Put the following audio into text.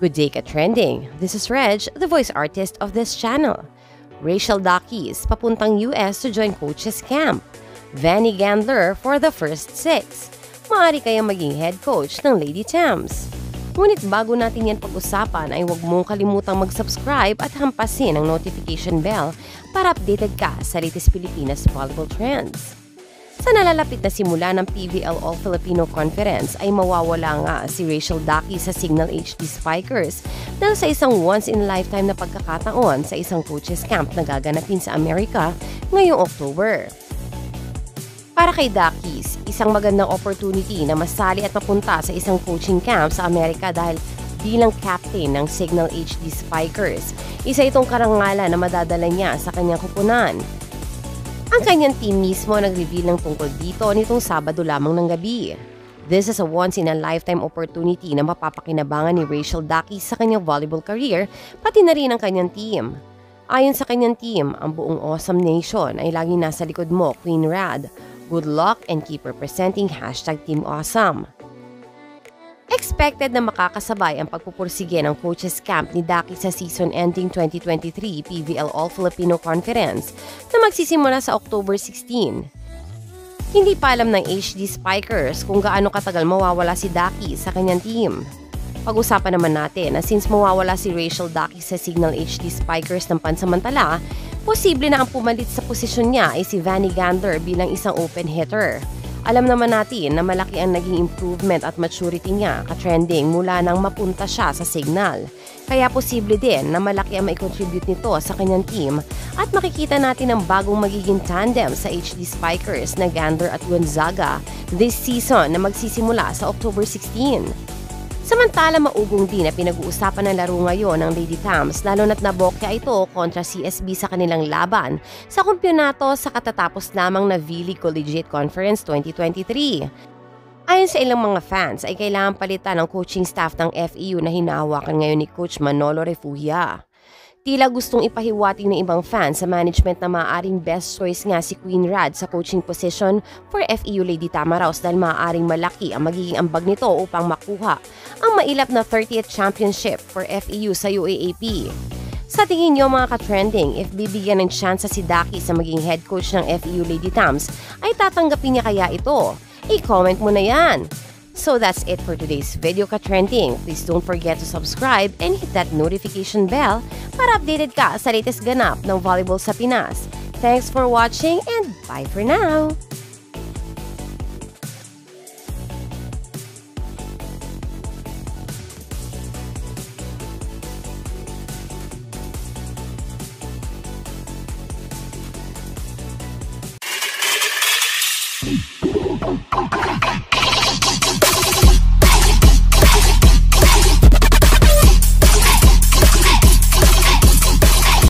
Good day ka-trending. This is Reg, the voice artist of this channel. Rachel Daquis papuntang US to join coaches camp. Vanny Gandler for the first 6. Maaari kayang maging head coach ng Lady Tams. Ngunit bago natin yan pag-usapan ay huwag mong kalimutang mag-subscribe at hampasin ang notification bell para updated ka sa latest Pilipinas volleyball trends. Sa nalalapit na simula ng PVL All-Filipino Conference ay mawawala nga si Rachel Daquis sa Signal HD Spikers dahil sa isang once-in-a-lifetime na pagkakataon sa isang coaches camp na gaganapin sa Amerika ngayong October. Para kay Daquis, isang magandang opportunity na masali at mapunta sa isang coaching camp sa Amerika dahil bilang captain ng Signal HD Spikers, isa itong karangalan na madadala niya sa kanyang kupunan. Ang kanyang team mismo nag-reveal ng tungkol dito nitong Sabado lamang ng gabi. This is a once-in-a-lifetime opportunity na mapapakinabangan ni Rachel Daquis sa kanyang volleyball career, pati na rin ang kanyang team. Ayon sa kanyang team, ang buong Awesome Nation ay laging nasa likod mo, Queen Rad. Good luck and keep representing #TeamAwesome. Expected na makakasabay ang pagpupursige ng coaches camp ni Daquis sa season-ending 2023 PVL All-Filipino Conference na magsisimula sa October 16. Hindi pa alam ng HD Spikers kung gaano katagal mawawala si Daquis sa kanyang team. Pag-usapan naman natin na since mawawala si Rachel Daquis sa Signal HD Spikers ng pansamantala, posible na ang pumalit sa posisyon niya ay si Vanny Gandler bilang isang open hitter. Alam naman natin na malaki ang naging improvement at maturity niya ka-trending mula nang mapunta siya sa Signal. Kaya posible din na malaki ang mai-contribute nito sa kanyang team at makikita natin ang bagong magiging tandem sa HD Spikers na Gandler at Gonzaga this season na magsisimula sa October 16. Samantala maugong din na pinag-uusapan ng laro ngayon ng Lady Tams lalo na't nabokya ito kontra CSB sa kanilang laban sa kumpyonato sa katatapos lamang na V-League Collegiate Conference 2023. Ayon sa ilang mga fans ay kailangan palitan ng coaching staff ng FEU na hinahawakan ngayon ni Coach Manolo Refugia. Tila gustong ipahiwatig ng ibang fans sa management na maaaring best choice nga si Queen Rad sa coaching position for FEU Lady Tamaraws dahil maaaring malaki ang magiging ambag nito upang makuha ang mailap na 30th championship for FEU sa UAAP. Sa tingin niyo mga ka-trending, if bibigyan ng chance si Daquis sa maging head coach ng FEU Lady Tams, ay tatanggapin niya kaya ito? I-comment mo na yan! So that's it for today's video ka-trending. Please don't forget to subscribe and hit that notification bell para updated ka sa latest ganap ng volleyball sa Pinas. Thanks for watching and bye for now!